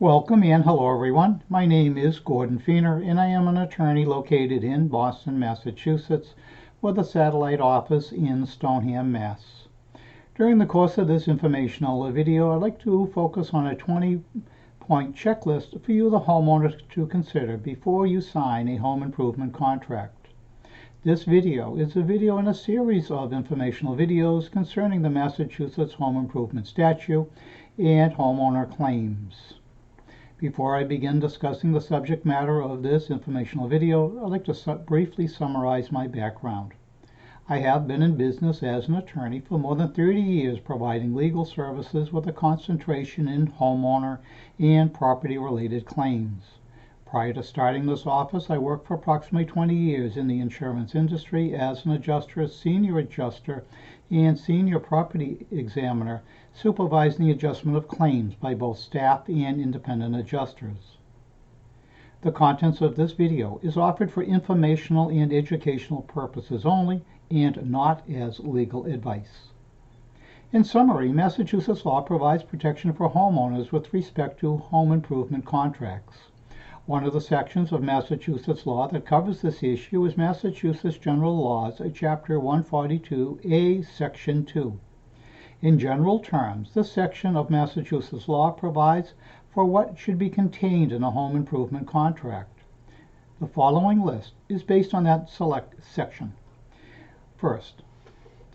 Welcome and hello everyone. My name is Gordon Feener and I am an attorney located in Boston, Massachusetts with a satellite office in Stoneham, Mass. During the course of this informational video, I'd like to focus on a 20-point checklist for you, the homeowner, to consider before you sign a home improvement contract. This video is a video in a series of informational videos concerning the Massachusetts Home Improvement Statute and homeowner claims. Before I begin discussing the subject matter of this informational video, I'd like to briefly summarize my background. I have been in business as an attorney for more than 30 years, providing legal services with a concentration in homeowner and property-related claims. Prior to starting this office, I worked for approximately 20 years in the insurance industry as an adjuster, senior adjuster, and senior property examiner, supervising the adjustment of claims by both staff and independent adjusters. The contents of this video is offered for informational and educational purposes only and not as legal advice. In summary, Massachusetts law provides protection for homeowners with respect to home improvement contracts. One of the sections of Massachusetts law that covers this issue is Massachusetts General Laws, Chapter 142A, Section 2. In general terms, this section of Massachusetts law provides for what should be contained in a home improvement contract. The following list is based on that select section. First,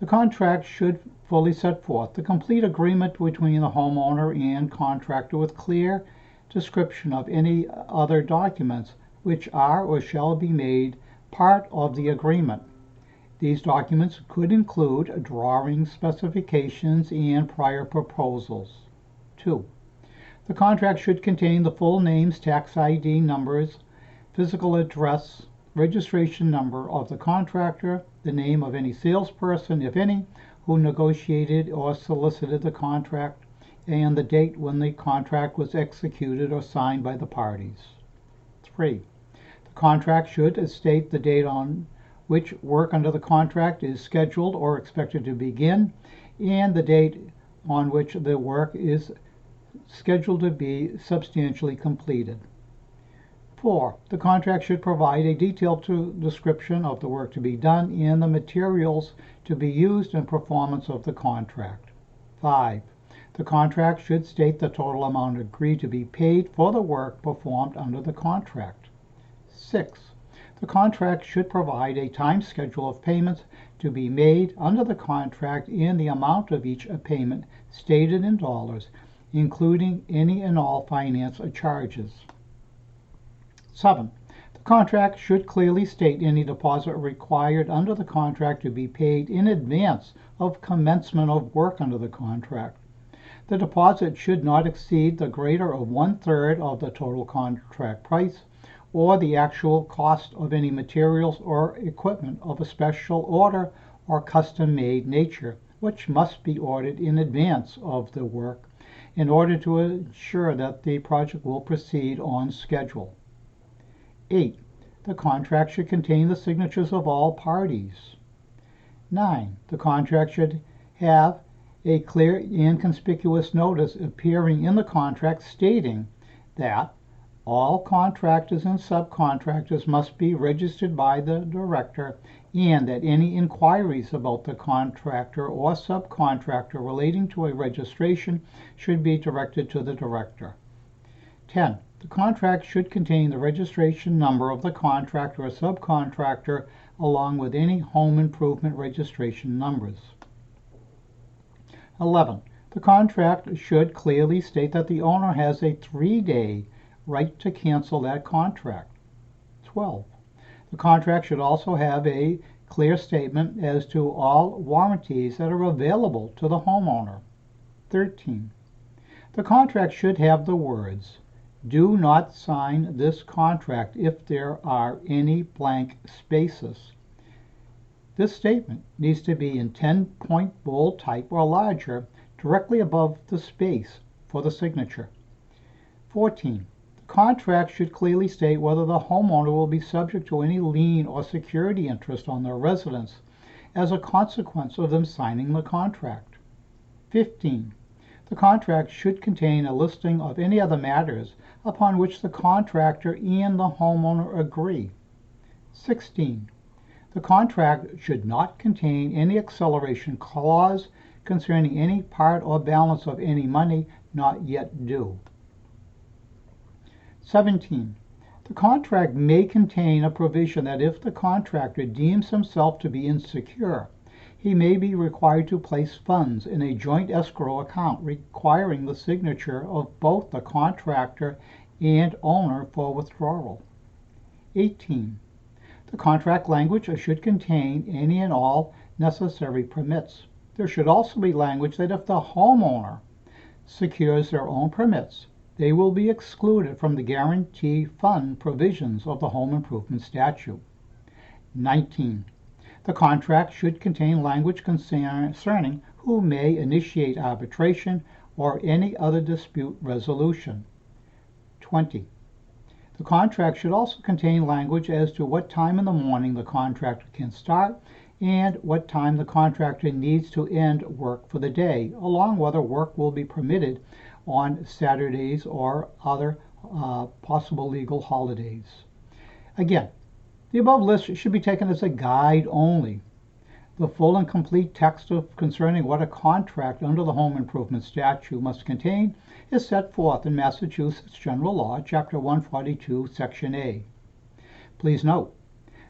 the contract should fully set forth the complete agreement between the homeowner and contractor with clear description of any other documents which are or shall be made part of the agreement. These documents could include drawings, specifications, and prior proposals. 2. The contract should contain the full names, tax ID numbers, physical address, registration number of the contractor, the name of any salesperson, if any, who negotiated or solicited the contract, and the date when the contract was executed or signed by the parties. 3. The contract should state the date on which work under the contract is scheduled or expected to begin, and the date on which the work is scheduled to be substantially completed. 4. The contract should provide a detailed description of the work to be done and the materials to be used in performance of the contract. 5. The contract should state the total amount agreed to be paid for the work performed under the contract. 6. The contract should provide a time schedule of payments to be made under the contract and the amount of each payment stated in dollars, including any and all finance charges. 7. The contract should clearly state any deposit required under the contract to be paid in advance of commencement of work under the contract. The deposit should not exceed the greater of 1/3 of the total contract price or the actual cost of any materials or equipment of a special order or custom-made nature, which must be ordered in advance of the work in order to ensure that the project will proceed on schedule. 8. The contract should contain the signatures of all parties. 9. The contract should have a clear and conspicuous notice appearing in the contract stating that all contractors and subcontractors must be registered by the director and that any inquiries about the contractor or subcontractor relating to a registration should be directed to the director. 10. The contract should contain the registration number of the contractor or subcontractor along with any home improvement registration numbers. 11. The contract should clearly state that the owner has a 3-day right to cancel that contract. 12. The contract should also have a clear statement as to all warranties that are available to the homeowner. 13. The contract should have the words, "Do not sign this contract if there are any blank spaces." This statement needs to be in 10-point bold type or larger, directly above the space for the signature. 14. The contract should clearly state whether the homeowner will be subject to any lien or security interest on their residence as a consequence of them signing the contract. 15. The contract should contain a listing of any other matters upon which the contractor and the homeowner agree. 16. The contract should not contain any acceleration clause concerning any part or balance of any money not yet due. 17. The contract may contain a provision that if the contractor deems himself to be insecure, he may be required to place funds in a joint escrow account requiring the signature of both the contractor and owner for withdrawal. 18. The contract language should contain any and all necessary permits. There should also be language that if the homeowner secures their own permits, they will be excluded from the guarantee fund provisions of the home improvement statute. 19. The contract should contain language concerning who may initiate arbitration or any other dispute resolution. 20. The contract should also contain language as to what time in the morning the contractor can start and what time the contractor needs to end work for the day, along whether work will be permitted on Saturdays or other possible legal holidays. Again, the above list should be taken as a guide only. The full and complete text concerning what a contract under the Home Improvement Statute must contain is set forth in Massachusetts General Law, Chapter 142, Section A. Please note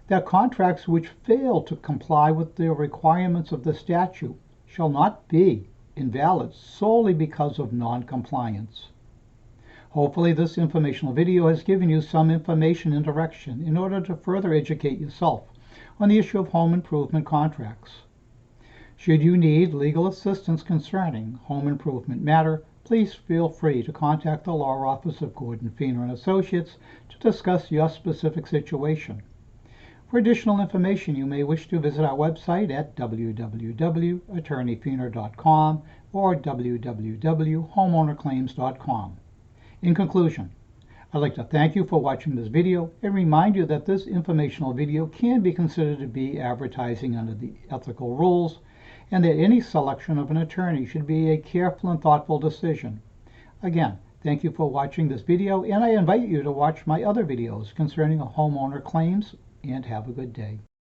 that contracts which fail to comply with the requirements of the statute shall not be invalid solely because of non-compliance. Hopefully this informational video has given you some information and direction in order to further educate yourself on the issue of home improvement contracts. Should you need legal assistance concerning home improvement matter, please feel free to contact the law office of Gordon Feener & Associates to discuss your specific situation. For additional information, you may wish to visit our website at www.attorneyfeener.com or www.homeownerclaims.com. In conclusion, I'd like to thank you for watching this video and remind you that this informational video can be considered to be advertising under the ethical rules and that any selection of an attorney should be a careful and thoughtful decision. Again, thank you for watching this video, and I invite you to watch my other videos concerning homeowner claims, and have a good day.